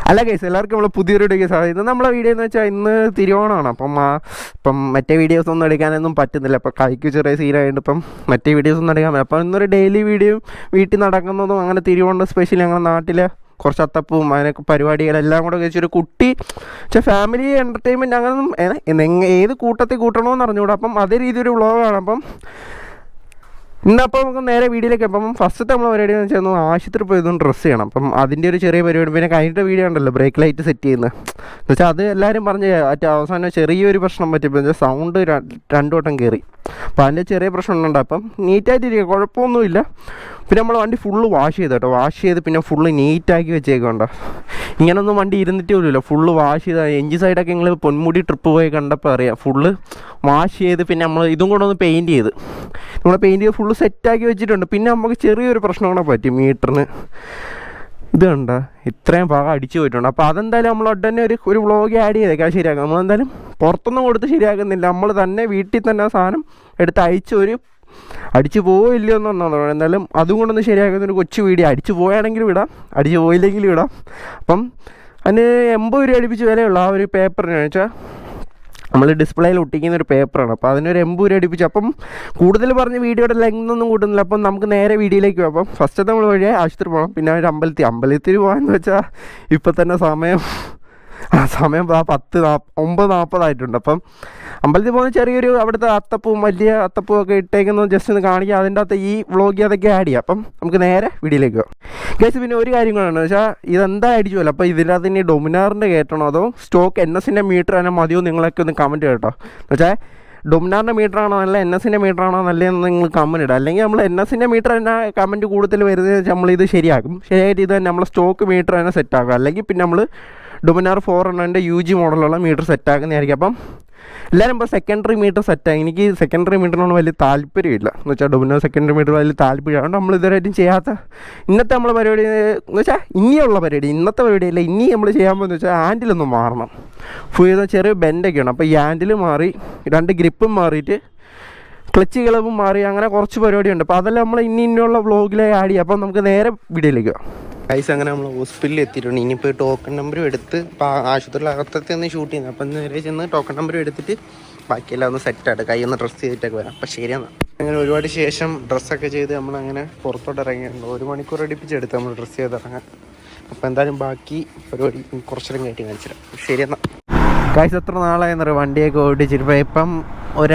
അല്ല കേസ് എല്ലാവർക്കും നമ്മൾ പുതിയൊരു വീഡിയോ ഇത് നമ്മളെ വീഡിയോ എന്ന് വെച്ചാൽ ഇന്ന് തിരുവോണമാണ്. ഇപ്പം മറ്റേ വീഡിയോസ് ഒന്നും എടുക്കാനൊന്നും പറ്റുന്നില്ല. അപ്പോൾ കൈക്ക് ചെറിയ സീനായിട്ട് ഇപ്പം മറ്റേ വീഡിയോസ് ഒന്നും എടുക്കാൻ പറ്റില്ല. അപ്പോൾ ഇന്നൊരു ഡെയിലി വീഡിയോ വീട്ടിൽ നടക്കുന്നതും അങ്ങനെ തിരുവോണ സ്പെഷ്യൽ ഞങ്ങളുടെ നാട്ടിലെ കുറച്ച് അത്തപ്പവും അതിനൊക്കെ പരിപാടികളെല്ലാം കൂടെ വെച്ചൊരു കുട്ടി ഫാമിലി എൻ്റർടൈൻമെൻറ്റ് അങ്ങനൊന്നും ഏത് കൂട്ടത്തിൽ കൂട്ടണമെന്ന് അറിഞ്ഞുകൂടാ. അപ്പം അതേ രീതിയിൽ വ്ളോഗാണ്. അപ്പം ഇന്നപ്പോൾ നമുക്ക് നേരെ വീഡിയോയിലേക്ക്. അപ്പം ഫസ്റ്റത്തെ നമ്മൾ പരിപാടി എന്ന് വെച്ചാൽ ആശുപത്രി പോയതൊന്നും ഡ്രസ്സ് ചെയ്യണം. അപ്പം അതിൻ്റെ ഒരു ചെറിയ പരിപാടി. പിന്നെ കഴിഞ്ഞിട്ട് വീഡിയോ ഉണ്ടല്ലോ ബ്രേക്ക് ലൈറ്റ് സെറ്റ് ചെയ്യുന്നത് എന്ന് വെച്ചാൽ അത് എല്ലാവരും പറഞ്ഞ് അവസാനം ചെറിയൊരു പ്രശ്നം പറ്റിയപ്പോൾ സൗണ്ട് 2 വട്ടം കയറി. അപ്പോൾ അതിൻ്റെ ചെറിയ പ്രശ്നം ഉണ്ടുണ്ട്. അപ്പം നീറ്റായിട്ടിരിക്കുക, കുഴപ്പമൊന്നുമില്ല. പിന്നെ നമ്മൾ വണ്ടി ഫുള്ള് വാഷ് ചെയ്ത് കേട്ടോ. വാഷ് ചെയ്ത് പിന്നെ ഫുള്ള് നീറ്റാക്കി വെച്ചേക്കുണ്ടോ. ഇങ്ങനൊന്നും വണ്ടി ഇരുന്നിട്ടേ പോലുമില്ല. ഫുള്ള് വാഷ് ചെയ്ത് എഞ്ചിൻ സൈഡൊക്കെ നിങ്ങൾ പൊന്മുടി ട്രിപ്പ് പോയി കണ്ടപ്പോൾ അറിയാം. ഫുള്ള് വാഷ് ചെയ്ത് പിന്നെ നമ്മൾ ഇതും കൂടെ ഒന്ന് പെയിൻറ്റ് ചെയ്ത് ചെയ്ത് ഫുള്ള് സെറ്റാക്കി വെച്ചിട്ടുണ്ട്. പിന്നെ നമുക്ക് ചെറിയൊരു പ്രശ്നം കൂടെ പറ്റി മീറ്ററിന്. ഇത് കണ്ട ഇത്രയും ഭാഗം അടിച്ചു പോയിട്ടുണ്ട്. അപ്പോൾ അതെന്തായാലും നമ്മൾ ഉടനെ ഒരു വ്ളോഗ് ആഡ് ചെയ്തേക്കാം, ശരിയാക്കാം. നമ്മളെന്തായാലും പുറത്തൊന്നും കൊടുത്ത് ശരിയാക്കുന്നില്ല. നമ്മൾ തന്നെ വീട്ടിൽ തന്നെ ആ സാധനം എടുത്ത് അടിച്ചു പോയില്ലയോ എന്നൊന്നാണ്. എന്തായാലും അതും കൊണ്ടൊന്ന് ശരിയാക്കുന്നൊരു കൊച്ചു വീഡിയോ. അടിച്ചു പോയാണെങ്കിലും ഇടാം, അടിച്ചു പോയില്ലെങ്കിലും ഇടാം. അപ്പം അതിന് 80 രൂപ അടുപ്പിച്ച് വിലയുള്ള ആ ഒരു പേപ്പറിന് വെച്ചാൽ നമ്മൾ ഡിസ്പ്ലേയിൽ ഒട്ടിക്കുന്ന ഒരു പേപ്പറാണ്. അപ്പോൾ അതിനൊരു 80 രൂപ അടുപ്പിച്ചു. അപ്പം കൂടുതൽ പറഞ്ഞ് വീഡിയോയുടെ ലെങ്തൊന്നും കൂട്ടുന്നില്ല. അപ്പം നമുക്ക് നേരെ വീഡിയോയിലേക്ക് പോകാം. അപ്പം ഫസ്റ്റത്തെ നമ്മൾ വഴിയെ ആശുപത്രി പോകണം. പിന്നെ ഒരു അമ്പലത്തിൽ പോകാമെന്ന് വെച്ചാൽ ഇപ്പം തന്നെ സമയം 9:40 ആയിട്ടുണ്ട്. അപ്പം അമ്പലത്തിൽ പോകുന്ന ചെറിയൊരു അവിടുത്തെ അത്തപ്പവും വലിയ അത്തപ്പവും ഒക്കെ ഇട്ടേക്കുന്നത് ജസ്റ്റ് ഒന്ന് കാണിക്കുക. അതിൻ്റെ അകത്ത് ഈ വ്ളോഗ് അതൊക്കെ ആഡ് ചെയ്യാം. അപ്പം നമുക്ക് നേരെ വീഡിയോയിലേക്ക് പോകാം. ഗൈസ് പിന്നെ ഒരു കാര്യം കൂടെയാണ് വെച്ചാൽ ഇതെന്താ അടിച്ചു പോലെ. അപ്പോൾ ഇതിനകത്ത് ഇനി ഡൊമിനാറിൻ്റെ കയറ്റണോ അതോ സ്റ്റോക്ക് NSൻ്റെ മീറ്റർ തന്നെ മതിയോ നിങ്ങളൊക്കെ ഒന്ന് കമൻറ്റ് കേട്ടോ. എന്ന് വെച്ചാൽ ഡൊമിനാറിൻ്റെ മീറ്ററാണോ നല്ല NSൻ്റെ മീറ്ററാണോ നല്ലതെന്ന് നിങ്ങൾ കമൻറ്റ് ഇടുക. അല്ലെങ്കിൽ നമ്മൾ NSൻ്റെ മീറ്റർ തന്നെ കമൻറ്റ് കൂടുതൽ വരുന്നത് വെച്ചാൽ നമ്മളിത് ശരിയാക്കും. ശരിയായിട്ട് ഇത് തന്നെ നമ്മൾ സ്റ്റോക്ക് മീറ്റർ തന്നെ സെറ്റാക്കും. അല്ലെങ്കിൽ പിന്നെ നമ്മൾ ഡൊമിനാർ 400ൻ്റെ UG മോഡലുള്ള മീറ്റർ സെറ്റാക്കുന്നതായിരിക്കും. അപ്പം എല്ലാവരും ഇപ്പോൾ സെക്കൻഡറി മീറ്റർ സെറ്റായി. എനിക്ക് സെക്കൻഡറി മീറ്ററിനോട് വലിയ താല്പര്യമില്ല. എന്ന് വെച്ചാൽ ഡൊമിനാർ സെക്കൻഡറി മീറ്റർ വലിയ താല്പര്യമാണ്. അതുകൊണ്ട് നമ്മൾ ഇതുവരെയായിട്ടും ചെയ്യാത്ത ഇന്നത്തെ നമ്മളെ പരിപാടി എന്ന് വെച്ചാൽ ഇനിയുള്ള പരിപാടി, ഇന്നത്തെ പരിപാടിയല്ല, ഇനി നമ്മൾ ചെയ്യാൻ പോകുന്നത് വെച്ചാൽ ഹാൻഡിലൊന്ന് മാറണം. ഫുൾ ചെറിയ ബെൻഡൊക്കെയാണ്. അപ്പോൾ ഈ ഹാൻഡിൽ മാറി 2 ഗ്രിപ്പും മാറിയിട്ട് ക്ലച്ച് കിളവും മാറി അങ്ങനെ കുറച്ച് പരിപാടിയുണ്ട്. അപ്പോൾ അതെല്ലാം നമ്മൾ ഇനിയുള്ള വ്ളോഗിലേക്ക് ആഡ് ചെയ്യാം. അപ്പം നമുക്ക് നേരെ വീഡിയോയിലേക്ക് പോകാം. ഗൈസ് അങ്ങനെ നമ്മൾ ഹോസ്പിറ്റലിൽ എത്തിയിട്ടുണ്ട്. ഇനിയിപ്പോൾ ടോക്കൺ നമ്പറും എടുത്ത് ഇപ്പോൾ ആശുപത്രിയിൽ അകത്തൊക്കെ ഒന്ന് ഷൂട്ട് ചെയ്യുന്നത്. അപ്പം നേരെ ചെന്ന് ടോക്കൺ നമ്പറും എടുത്തിട്ട് ബാക്കിയെല്ലാം ഒന്ന് സെറ്റായിട്ട് കൈ ഒന്ന് ഡ്രസ്സ് ചെയ്തിട്ടൊക്കെ വരാം. അപ്പം ശരിയെന്നാണ്. അങ്ങനെ ഒരുപാട് ശേഷം ഡ്രസ്സൊക്കെ ചെയ്ത് നമ്മളങ്ങനെ പുറത്തോട്ട് ഇറങ്ങിയിട്ടുണ്ട്. 1 മണിക്കൂർ അടുപ്പിച്ചെടുത്ത് നമ്മൾ ഡ്രസ്സ് ചെയ്ത് ഇറങ്ങാൻ. അപ്പോൾ എന്തായാലും ബാക്കി പരിപാടി കുറച്ചേരം കയറ്റി കാണിച്ചിടാം. ശരിയെന്നാ. ഗൈസ് എത്ര നാളായെന്നറിയാം വണ്ടിയൊക്കെ ഓടിച്ചിട്ട്. ഇപ്പം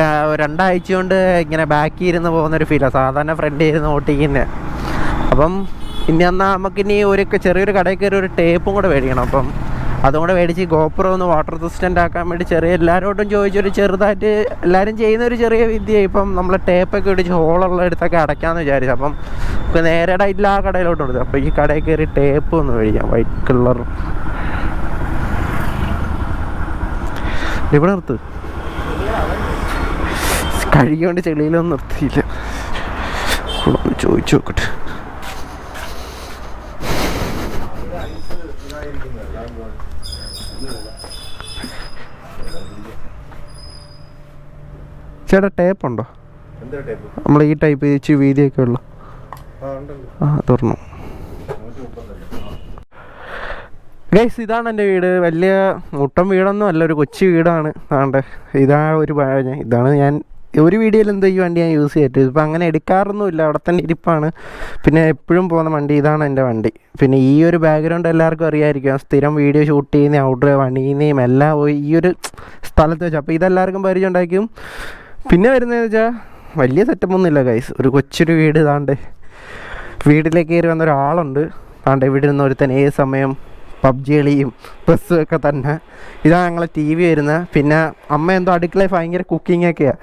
2 ആഴ്ച കൊണ്ട് ഇങ്ങനെ ബാക്കിൽ ഇരുന്ന് പോകുന്നൊരു ഫീലാണ്. സാധാരണ ഫ്രണ്ടിൽ ഇരുന്ന് ഓട്ടിക്കുന്നത്. അപ്പം ഇനി എന്നാൽ നമുക്കിനി ചെറിയൊരു കടയിൽ കയറി ഒരു ടേപ്പും കൂടെ മേടിക്കണം. അപ്പം അതും കൂടെ മേടിച്ച് GoPro ഒന്ന് വാട്ടർ റെസിസ്റ്റൻ്റ് ആക്കാൻ വേണ്ടി എല്ലാവരോടും ചോദിച്ചൊരു ചെറുതായിട്ട് എല്ലാവരും ചെയ്യുന്നൊരു ചെറിയ വിദ്യ. ഇപ്പം നമ്മൾ ടേപ്പൊക്കെ ഇടിച്ച് ഹോളുള്ള എടുത്തൊക്കെ അടയ്ക്കാമെന്ന് വിചാരിച്ചു. അപ്പം നമുക്ക് നേരെ ആയിട്ടില്ല ആ കടയിലോട്ട് കൊടുത്തു. അപ്പോൾ ഈ കടയിൽ കയറി ടേപ്പ് ഒന്ന് മേടിക്കാം, വൈറ്റ് കളർ. ഇവിടെ നിർത്ത്, കഴുകിയോണ്ട് ചെളിയിലൊന്നും നിർത്തിയില്ല. ഒന്ന് ചോദിച്ചു നോക്കട്ടെ. ചേട്ടാ ടേപ്പ് ഉണ്ടോ? നമ്മൾ ഈ ടൈപ്പ് ഇച്ചിരി വീതിയൊക്കെ ഉള്ളു. തുറന്നു. ഗൈസ് ഇതാണ് എൻ്റെ വീട്. വലിയ മുട്ടം വീടൊന്നും അല്ല, ഒരു കൊച്ചു വീടാണ്. ഇതാണ് ഞാൻ ഒരു വീഡിയോയിൽ എന്തോ ഈ വണ്ടി ഞാൻ യൂസ് ചെയ്തിട്ട് ഇപ്പം അങ്ങനെ എടുക്കാറൊന്നുമില്ല. അവിടെ തന്നെ ഇരിപ്പാണ്. പിന്നെ എപ്പോഴും പോകുന്ന വണ്ടി ഇതാണ് എൻ്റെ വണ്ടി. പിന്നെ ഈ ഒരു ബാക്ക്ഗ്രൗണ്ട് എല്ലാവർക്കും അറിയാമായിരിക്കും. സ്ഥിരം വീഡിയോ ഷൂട്ട് ചെയ്യുന്ന ഔട്ടർ പണിയുന്നതും എല്ലാം പോയി ഈ ഒരു സ്ഥലത്ത് വെച്ചാൽ. അപ്പോൾ ഇതെല്ലാവർക്കും പരിചയം ഉണ്ടായിരിക്കും. പിന്നെ വരുന്നതെന്ന് വെച്ചാൽ വലിയ സെറ്റപ്പൊന്നുമില്ല ഗൈസ്. ഒരു കൊച്ചൊരു വീട്. വീട്ടിലേക്ക് കയറി വന്ന ഒരാളുണ്ട്. ഇവിടെ നിന്ന് ഒരുത്തൻ ഏത് സമയം PUBG കളിയും ബസ്സും ഒക്കെ തന്നെ. ഇതാണ് ഞങ്ങളെ TV വരുന്നത്. പിന്നെ അമ്മ എന്തോ അടുക്കളയിൽ ഭയങ്കര കുക്കിങ്ങൊക്കെയാണ്.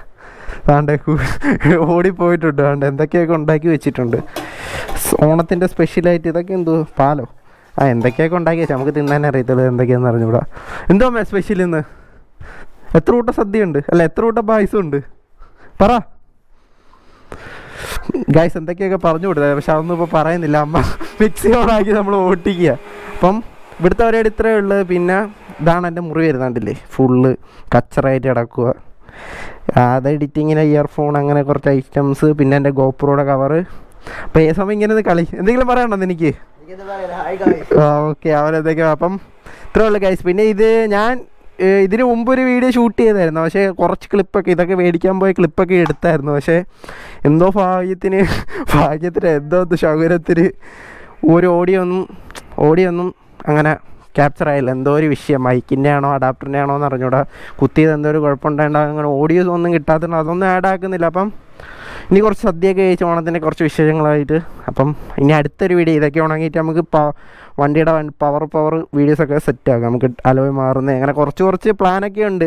ഓടിപ്പോയിട്ടുണ്ട്. എന്തൊക്കെയൊക്കെ ഉണ്ടാക്കി വെച്ചിട്ടുണ്ട്. ഓണത്തിൻ്റെ സ്പെഷ്യലായിട്ട് ഇതൊക്കെ എന്തോ പാലോ എന്തൊക്കെയൊക്കെ ഉണ്ടാക്കി വെച്ചാൽ നമുക്ക് തിന്നാൻ അറിയത്തുള്ളൂ. എന്തൊക്കെയാണെന്ന് അറിഞ്ഞൂടാ. എന്തോ സ്പെഷ്യൽ ഇന്ന്? എത്ര കൂട്ടം സദ്യയുണ്ട്? അല്ല എത്ര കൂട്ടം പായസമുണ്ട് പറ ഗൈസ്. എന്തൊക്കെയൊക്കെ പറഞ്ഞു കൊടുത്തത്, പക്ഷെ അതൊന്നും ഇപ്പോൾ പറയുന്നില്ല. അമ്മ മിക്സി ഓണാക്കി നമ്മൾ ഓട്ടിക്കുക. അപ്പം ഇവിടുത്തെ പരിപാടി ഇത്രയേ ഉള്ളൂ. പിന്നെ ഇതാണ് എൻ്റെ മുറി വരുന്നുണ്ടല്ലേ, ഫുള്ള് കച്ചറായിട്ട് കിടക്കുക. അത് എഡിറ്റിങ്ങിന് ഇയർഫോൺ അങ്ങനെ കുറച്ച് ഐറ്റംസ്. പിന്നെ എൻ്റെ GoProയുടെ കവറ്. അപ്പോൾ ഈ സമയം ഇങ്ങനെ കളി എന്തെങ്കിലും പറയണ്ടോ എനിക്ക്? ഓക്കെ അവരെന്തൊക്കെയാ. അപ്പം ഇത്രേ ഉള്ളൂ ഗൈസ്. പിന്നെ ഇത് ഞാൻ ഇതിന് മുമ്പൊരു വീഡിയോ ഷൂട്ട് ചെയ്തായിരുന്നു, പക്ഷേ കുറച്ച് ക്ലിപ്പൊക്കെ ഇതൊക്കെ മേടിക്കാൻ പോയ ക്ലിപ്പൊക്കെ എടുത്തായിരുന്നു. പക്ഷേ എന്തോ ഭാഗ്യത്തിന് എന്തോ സൗകര്യത്തിന് ഒരു ഓഡിയോ ഒന്നും അങ്ങനെ ക്യാപ്ചർ ആയില്ല. എന്തോ ഒരു വിഷയം, മൈക്കിൻ്റെ ആണോ അഡാപ്റ്ററിൻ്റെ ആണോ എന്ന് അറിഞ്ഞൂടാ. കുത്തിയത് എന്തോ ഒരു കുഴപ്പമുണ്ടായിട്ട് അങ്ങനെ ഓഡിയോസ് ഒന്നും കിട്ടാത്തതുകൊണ്ട് അതൊന്നും ആഡ് ആക്കുന്നില്ല. അപ്പം ഇനി കുറച്ച് സദ്യയൊക്കെ കഴിച്ച് ഓണത്തിൻ്റെ കുറച്ച് വിശേഷങ്ങളായിട്ട് അപ്പം ഇനി അടുത്തൊരു വീഡിയോ ഇതൊക്കെ ഉണങ്ങിയിട്ട് നമുക്ക് വണ്ടിയുടെ പവർ വീഡിയോസൊക്കെ സെറ്റാക്കാം. നമുക്ക് അലോയ് മാറുന്നത് അങ്ങനെ കുറച്ച് പ്ലാനൊക്കെ ഉണ്ട്.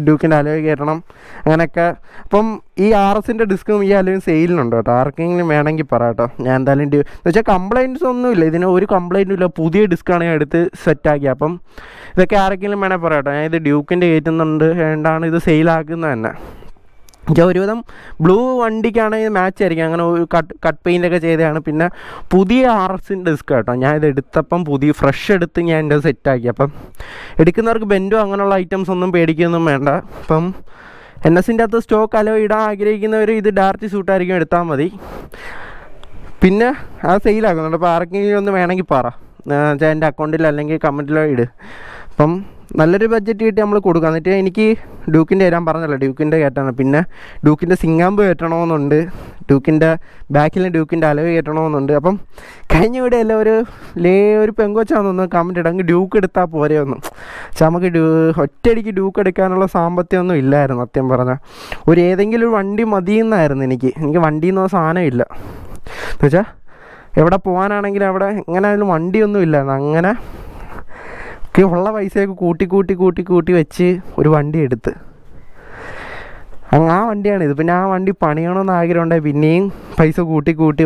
ഡ്യൂക്കിൻ്റെ അലോയ് കയറ്റണം അങ്ങനെയൊക്കെ. അപ്പം ഈ RSൻ്റെ ഡിസ്കും ഈ അലോയും സെയിലിനുണ്ട് കേട്ടോ, ആർക്കെങ്കിലും വേണമെങ്കിൽ പറ കേട്ടോ. ഞാൻ എന്തായാലും എന്ന് വെച്ചാൽ കംപ്ലയിൻറ്റ്സ് ഒന്നുമില്ല, ഇതിന് ഒരു കംപ്ലയിൻറ്റും ഇല്ല. പുതിയ ഡിസ്ക്കാണ് ഞാൻ എടുത്ത് സെറ്റാക്കി. അപ്പം ഇതൊക്കെ ആർക്കെങ്കിലും വേണമെങ്കിൽ പറ കേട്ടോ. ഞാൻ ഇത് ഡ്യൂക്കിൻ്റെ കയറ്റുന്നുണ്ട്, വേണ്ടാണ് ഇത് സെയിലാക്കുന്നത് തന്നെ. ഒരുവിധം ബ്ലൂ വണ്ടിക്കാണെങ്കിൽ മാച്ച് ആയിരിക്കും. അങ്ങനെ ഒരു കട്ട് പെയിൻ്റൊക്കെ ചെയ്തതാണ്. പിന്നെ പുതിയ RSൻ്റെ ഡിസ്ക് കേട്ടോ, ഞാൻ ഇത് എടുത്തപ്പം പുതിയ ഫ്രഷ് എടുത്ത് ഞാൻ എൻ്റെ സെറ്റാക്കി. അപ്പം എടുക്കുന്നവർക്ക് ബെൻഡോ അങ്ങനെയുള്ള ഐറ്റംസ് ഒന്നും പേടിക്കുകയൊന്നും വേണ്ട. അപ്പം NSൻ്റെ അകത്ത് സ്റ്റോക്ക് അലോ ഇടാൻ ആഗ്രഹിക്കുന്നവർ ഇത് ഡയറക്റ്റ് സൂട്ടായിരിക്കും എടുത്താൽ മതി. പിന്നെ അത് സെയിലാക്കുന്നുണ്ട്. അപ്പോൾ ആർക്കെങ്കിലും ഒന്ന് വേണമെങ്കിൽ പറ, എൻ്റെ അക്കൗണ്ടിൽ അല്ലെങ്കിൽ കമൻറ്റിലോ ഇട്. അപ്പം നല്ലൊരു ബഡ്ജറ്റ് കിട്ടി നമ്മൾ കൊടുക്കുക. എന്നിട്ട് എനിക്ക് ഡ്യൂക്കിൻ്റെ ഞാൻ പറഞ്ഞല്ലോ, ഡ്യൂക്കിൻ്റെ കയറ്റണം. പിന്നെ ഡ്യൂക്കിൻ്റെ സിങ്ങാമ്പ് കയറ്റണമെന്നുണ്ട്, ഡ്യൂക്കിൻ്റെ ബാക്കിൽ ഡ്യൂക്കിൻ്റെ അലവ് കയറ്റണമെന്നുണ്ട്. അപ്പം കഴിഞ്ഞ ഇവിടെ എല്ലാം ഒരു പെങ്കൊച്ചാണെന്നൊന്ന് കമൻറ്റ് ഇടാം, ഡ്യൂക്ക് എടുത്താൽ പോരെ ഒന്നും. പക്ഷെ നമുക്ക് ഒറ്റയടിക്ക് ഡ്യൂക്ക് എടുക്കാനുള്ള സാമ്പത്തികമൊന്നും ഇല്ലായിരുന്നു സത്യം പറഞ്ഞാൽ. ഏതെങ്കിലും ഒരു വണ്ടി മതിയെന്നായിരുന്നു എനിക്ക് വണ്ടിയെന്നോ സാധനമില്ല. എന്നുവെച്ചാൽ എവിടെ പോകാനാണെങ്കിലും അവിടെ എങ്ങനെ ആയാലും വണ്ടിയൊന്നും ഇല്ലായിരുന്നു. അങ്ങനെ ഉള്ള പൈസയൊക്കെ കൂട്ടി വെച്ച് ഒരു വണ്ടി എടുത്ത് ആ വണ്ടിയാണിത്. പിന്നെ ആ വണ്ടി പണിയണമെന്ന് ആഗ്രഹമുണ്ടായി. പിന്നെയും പൈസ കൂട്ടി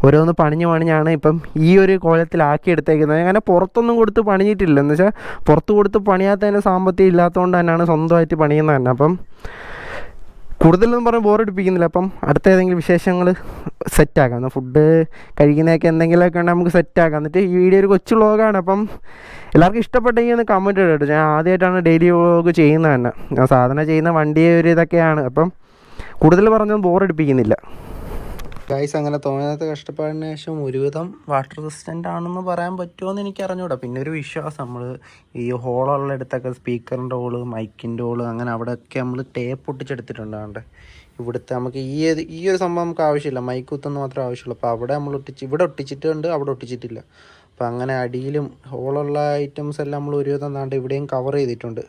ഓരോന്ന് പണിഞ്ഞാണ് ഇപ്പം ഈ ഒരു കോലത്തിലാക്കി എടുത്തേക്കുന്നത്. അങ്ങനെ പുറത്തൊന്നും കൊടുത്ത് പണിഞ്ഞിട്ടില്ല. എന്ന് വെച്ചാൽ പുറത്ത് കൊടുത്ത് പണിയാത്തതിന് സാമ്പത്തികം ഇല്ലാത്തതുകൊണ്ട് തന്നെയാണ് സ്വന്തമായിട്ട് പണിയുന്നത് തന്നെ. അപ്പം കൂടുതലൊന്നും പറഞ്ഞ് ബോറടിപ്പിക്കുന്നില്ല. അപ്പം അടുത്ത ഏതെങ്കിലും വിശേഷങ്ങൾ സെറ്റാക്കാം. ഫുഡ് കഴിക്കുന്നതൊക്കെ എന്തെങ്കിലുമൊക്കെ ഉണ്ടെങ്കിൽ നമുക്ക് സെറ്റാക്കാം. എന്നിട്ട് ഈ വീഡിയോ ഒരു കൊച്ചു വ്ളോഗാണ്. അപ്പം എല്ലാവർക്കും ഇഷ്ടപ്പെട്ടെങ്കിൽ ഒന്ന് കമൻറ്റ് ഇടട്ടോ. ഞാൻ ആദ്യമായിട്ടാണ് ഡെയിലി വ്ളോഗ് ചെയ്യുന്നത് തന്നെ. ഞാൻ സാധാരണ ചെയ്യുന്ന വണ്ടിയെ ഒരു ഇതൊക്കെയാണ്. അപ്പം കൂടുതൽ പറഞ്ഞൊന്നും ബോറടിപ്പിക്കുന്നില്ല. ഗൈസ്, അങ്ങനെ തോന്നാത്ത കഷ്ടപ്പാടിന് ശേഷം ഒരുവിധം വാട്ടർ റെസിസ്റ്റൻ്റ് ആണെന്ന് പറയാൻ പറ്റുമോ എനിക്ക് അറിഞ്ഞൂടാ. പിന്നെ ഒരു വിശ്വാസം, നമ്മൾ ഈ ഹോളുള്ള ഇടത്തൊക്കെ സ്പീക്കറിൻ്റെ ഹോള്, മൈക്കിൻ്റെ ഹോള്, അങ്ങനെ അവിടെയൊക്കെ നമ്മൾ ടേപ്പ് ഒട്ടിച്ചെടുത്തിട്ടുണ്ട്. ഇവിടുത്തെ നമുക്ക് ഈ ഒരു സംഭവം നമുക്ക് ആവശ്യമില്ല, മൈക്ക് കുത്തുന്ന മാത്രമേ ആവശ്യമുള്ളൂ. അപ്പോൾ അവിടെ നമ്മൾ ഇവിടെ ഒട്ടിച്ചിട്ടുണ്ട്, അവിടെ ഒട്ടിച്ചിട്ടില്ല. അപ്പോൾ അങ്ങനെ അടിയിലും ഹോളുള്ള ഐറ്റംസ് എല്ലാം നമ്മൾ ഒരുവിധം നാണ്ട് ഇവിടെയും കവർ ചെയ്തിട്ടുണ്ട്.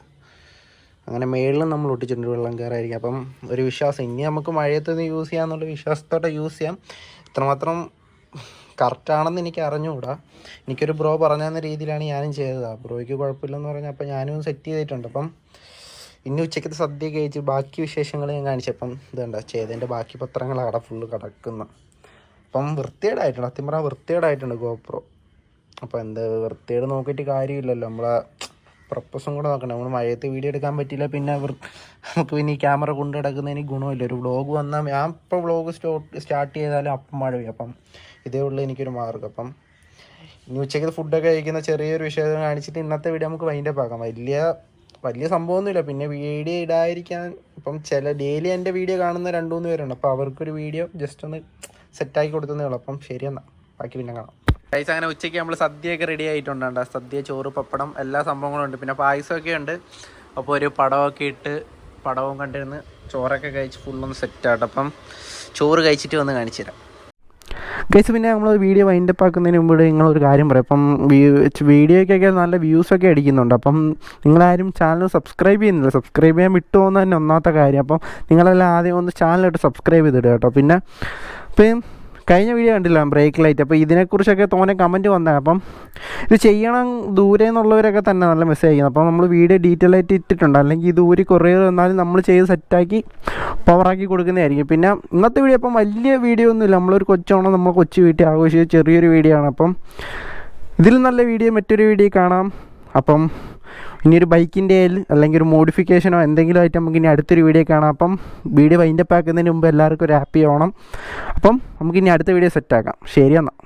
അങ്ങനെ മേളിലും നമ്മൾ ഒട്ടിച്ചിട്ടുണ്ട്, വെള്ളം കയറായിരിക്കും. അപ്പം ഒരു വിശ്വാസം, ഇനി നമുക്ക് മഴയത്ത് നിന്ന് യൂസ് ചെയ്യാമെന്നുള്ള വിശ്വാസത്തോടെ യൂസ് ചെയ്യാം. ഇത്രമാത്രം കറക്റ്റാണെന്ന് എനിക്ക് അറിഞ്ഞുകൂടാ. എനിക്കൊരു ബ്രോ പറഞ്ഞെന്ന രീതിയിലാണ് ഞാനും ചെയ്തത്. ബ്രോയ്ക്ക് കുഴപ്പമില്ലെന്ന് പറഞ്ഞാൽ അപ്പോൾ ഞാനും സെറ്റ് ചെയ്തിട്ടുണ്ട്. അപ്പം ഇനി ഉച്ചയ്ക്കത്തെ സദ്യ കഴിച്ച് ബാക്കി വിശേഷങ്ങൾ ഞാൻ കാണിച്ചപ്പം ഇതുണ്ട് ചെയ്തതിൻ്റെ ബാക്കി പത്രങ്ങൾ അവിടെ ഫുള്ള് കിടക്കുന്ന. അപ്പം വൃത്തികേടായിട്ടുണ്ട്, സത്യം പറഞ്ഞാൽ വൃത്തികേടായിട്ടുണ്ട് GoPro. അപ്പോൾ വൃത്തികേട് നോക്കിയിട്ട് കാര്യമില്ലല്ലോ, നമ്മളെ പർപ്പസും കൂടെ നോക്കണം. നമ്മൾ മഴയത്ത് വീഡിയോ എടുക്കാൻ പറ്റില്ല, പിന്നെ നമുക്ക് പിന്നെ ഈ ക്യാമറ കൊണ്ട് കിടക്കുന്നതിന് ഗുണമില്ല. ഒരു വ്ളോഗ് വന്നാൽ ഞാൻ ഇപ്പോൾ വ്ളോഗ് സ്റ്റാർട്ട് ചെയ്താലും അപ്പം മഴ പെയ്യും. അപ്പം ഇതേ ഉള്ളൂ എനിക്കൊരു മാർഗ്ഗം. അപ്പം ഇനി ഉച്ചയ്ക്ക് ഫുഡൊക്കെ കഴിക്കുന്ന ചെറിയൊരു വിഷയം കാണിച്ചിട്ട് ഇന്നത്തെ വീഡിയോ നമുക്ക് വൈൻഡപ്പ് ആക്കാം. വലിയ സംഭവമൊന്നുമില്ല. പിന്നെ വീഡിയോ ഇടാതിരിക്കാൻ ഇപ്പം ഡെയിലി എൻ്റെ വീഡിയോ കാണുന്ന 2-3 പേരുണ്ട്. അപ്പോൾ അവർക്കൊരു വീഡിയോ ജസ്റ്റ് ഒന്ന് സെറ്റാക്കി കൊടുത്തതേ ഉള്ളൂ. അപ്പം ശരി, എന്നാൽ ബാക്കി പിന്നെ കാണാം. ഗൈസ്, അങ്ങനെ ഉച്ചയ്ക്ക് നമ്മൾ സദ്യയൊക്കെ റെഡി ആയിട്ടുണ്ടാണ്ട്. സദ്യ, ചോറ്, പപ്പടം, എല്ലാ സംഭവങ്ങളും ഉണ്ട്. പിന്നെ പായസമൊക്കെ ഉണ്ട്. അപ്പോൾ ഒരു പടമൊക്കെ ഇട്ട് പടവും കണ്ടിരുന്ന് ചോറൊക്കെ കഴിച്ച് ഫുള്ളൊന്ന് സെറ്റായിട്ട്. അപ്പം ചോറ് കഴിച്ചിട്ട് വന്ന് കാണിച്ചു തരാം. ഗൈസ്, പിന്നെ നമ്മൾ വീഡിയോ വൈൻഡപ്പ് ആക്കുന്നതിന് മുമ്പ് നിങ്ങളൊരു കാര്യം പറയാം. അപ്പം വീഡിയോയ്ക്കൊക്കെ നല്ല വ്യൂസൊക്കെ അടിക്കുന്നുണ്ട്. അപ്പം നിങ്ങളാരും ചാനൽ സബ്സ്ക്രൈബ് ചെയ്യുന്നില്ല. സബ്സ്ക്രൈബ് ചെയ്യാൻ വിട്ടുപോകുന്ന തന്നെ ഒന്നാമത്തെ കാര്യം. അപ്പം നിങ്ങളെല്ലാം ആദ്യം ഒന്ന് ചാനലിട്ട് സബ്സ്ക്രൈബ് ചെയ്തിടുക കേട്ടോ. പിന്നെ ഇപ്പം കഴിഞ്ഞ വീഡിയോ കണ്ടില്ല, ബ്രേക്ക് ലൈറ്റ്. അപ്പോൾ ഇതിനെക്കുറിച്ചൊക്കെ തോന്നെ കമൻറ്റ് വന്നതാണ്. അപ്പം ഇത് ചെയ്യണം ദൂരെ നിന്നുള്ളവരൊക്കെ തന്നെ നല്ല മെസ്സേജ് അയക്കുന്നത്. അപ്പോൾ നമ്മൾ വീഡിയോ ഡീറ്റെയിൽ ആയിട്ട് ഇട്ടിട്ടുണ്ട്. അല്ലെങ്കിൽ ഇത് ഊരി കൊറിയർ വന്നാലും നമ്മൾ ചെയ്ത് സെറ്റാക്കി പവറാക്കി കൊടുക്കുന്നതായിരിക്കും. പിന്നെ ഇന്നത്തെ വീഡിയോ അപ്പം വലിയ വീഡിയോ ഒന്നുമില്ല. നമ്മളൊരു കൊച്ചാണോ, നമ്മൾ കൊച്ചു വീട്ടിൽ ആഘോഷിച്ച ചെറിയൊരു വീഡിയോ ആണ്. അപ്പം ഇതിൽ നല്ല വീഡിയോ മറ്റൊരു വീഡിയോ കാണാം. അപ്പം ഇനിയൊരു ബൈക്കിൻ്റെ അല്ലെങ്കിൽ ഒരു മോഡിഫിക്കേഷനോ എന്തെങ്കിലും ആയിട്ട് നമുക്ക് ഇനി അടുത്തൊരു വീഡിയോ കാണാം. അപ്പം വീഡിയോ വൈൻഡപ്പ് ആക്കുന്നതിന് മുമ്പ് എല്ലാവർക്കും ഒരു ഹാപ്പി ഓണം. അപ്പം നമുക്കിനി അടുത്ത വീഡിയോ സെറ്റാക്കാം. ശരി എന്നാൽ.